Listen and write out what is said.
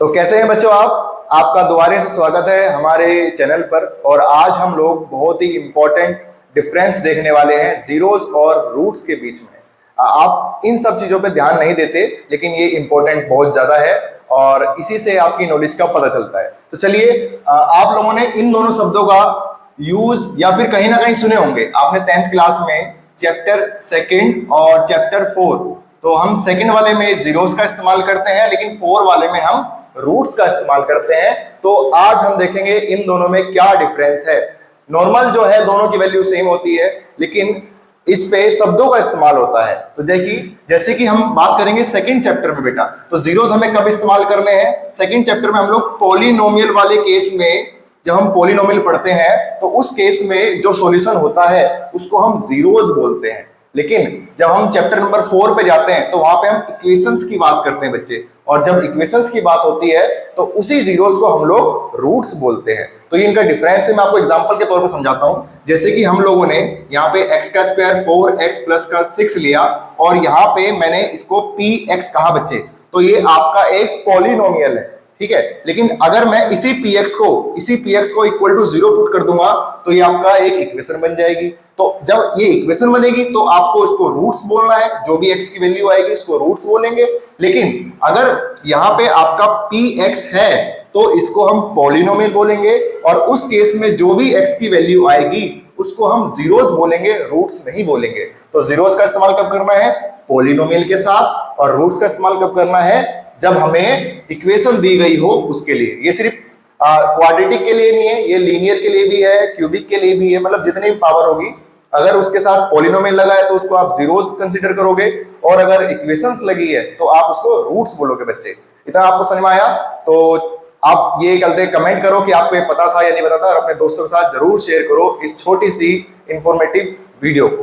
तो कैसे हैं बच्चों आप? आपका दोबारा से स्वागत है हमारे चैनल पर। और आज हम लोग बहुत ही इंपॉर्टेंट डिफरेंस देखने वाले हैं जीरोस और रूट्स के बीच में। आप इन सब चीजों पे ध्यान नहीं देते, लेकिन ये इंपॉर्टेंट बहुत ज्यादा है और इसी से आपकी नॉलेज का पता चलता है। तो चलिए, आप लोगों ने इन दोनों शब्दों का यूज या फिर कहीं ना कहीं सुने होंगे। आपने 10th क्लास में चैप्टर सेकंड और चैप्टर 4, तो हम सेकंड वाले में जीरोस का इस्तेमाल करते हैं, लेकिन 4 वाले में हम रूट्स का इस्तेमाल करते हैं। तो आज हम देखेंगे इन दोनों में क्या डिफरेंस है। नॉर्मल जो है दोनों की वैल्यू सेम होती है, लेकिन इस पे शब्दों का इस्तेमाल होता है। तो देखिए, जैसे कि हम बात करेंगे सेकंड चैप्टर में बेटा, तो जीरोस हमें कब इस्तेमाल करने हैं? सेकंड चैप्टर में हम लोग पॉलिनोमियल वाले केस में, जब हम पॉलिनोमियल पढ़ते हैं तो उस केस में जो सॉल्यूशन होता है उसको हम जीरोस बोलते हैं। लेकिन जब हम चैप्टर नंबर 4 पे जाते हैं तो वहां पे हम इक्वेशंस की बात करते हैं बच्चे, और जब इक्वेशंस की बात होती है तो उसी जीरोस को हम लोग रूट्स बोलते हैं। तो ये इनका डिफरेंस है। मैं आपको एग्जांपल के तौर पर समझाता हूं। जैसे कि हम लोगों ने यहाँ पे x का स्क्वायर 4x प्लस का 6 लिया और यहाँ पे मैंने इसको px कहा बच्चे, तो ये आपका एक पॉलिनोमियल है, ठीक है। लेकिन अगर मैं इसी px को इक्वल टू 0 पुट कर दूंगा तो ये आपका एक इक्वेशन बन जाएगी। तो जब ये इक्वेशन बनेगी तो आपको इसको रूट्स बोलना है, जो भी x की वैल्यू आएगी उसको रूट्स बोलेंगे। लेकिन अगर यहाँ पे आपका px है तो इसको हम पॉलिनोमियल बोलेंगे, और उस केस में जो भी x की वैल्यू आएगी उसको हम जीरोस बोलेंगे, रूट्स नहीं बोलेंगे। तो जीरोस का इस्तेमाल कब करना है? पॉलिनोमियल के साथ। और रूट्स का इस्तेमाल कब करना है? जब हमें इक्वेशन दी गई हो उसके लिए। ये सिर्फ क्वाड्रेटिक के लिए नहीं है, ये लीनियर के लिए भी है, क्यूबिक के लिए भी है। मतलब जितनी भी पावर होगी, अगर उसके साथ पॉलिनोमियल लगा है तो उसको आप जीरोस कंसीडर करोगे, और अगर इक्वेशंस लगी है तो आप उसको रूट्स बोलोगे बच्चे। इतना आपको समझ में आया? तो आप ये कहते कमेंट करो कि आपको ये पता था या नहीं पता था, और अपने दोस्तों के साथ जरूर शेयर करो इस छोटी सी इंफॉर्मेटिव वीडियो को।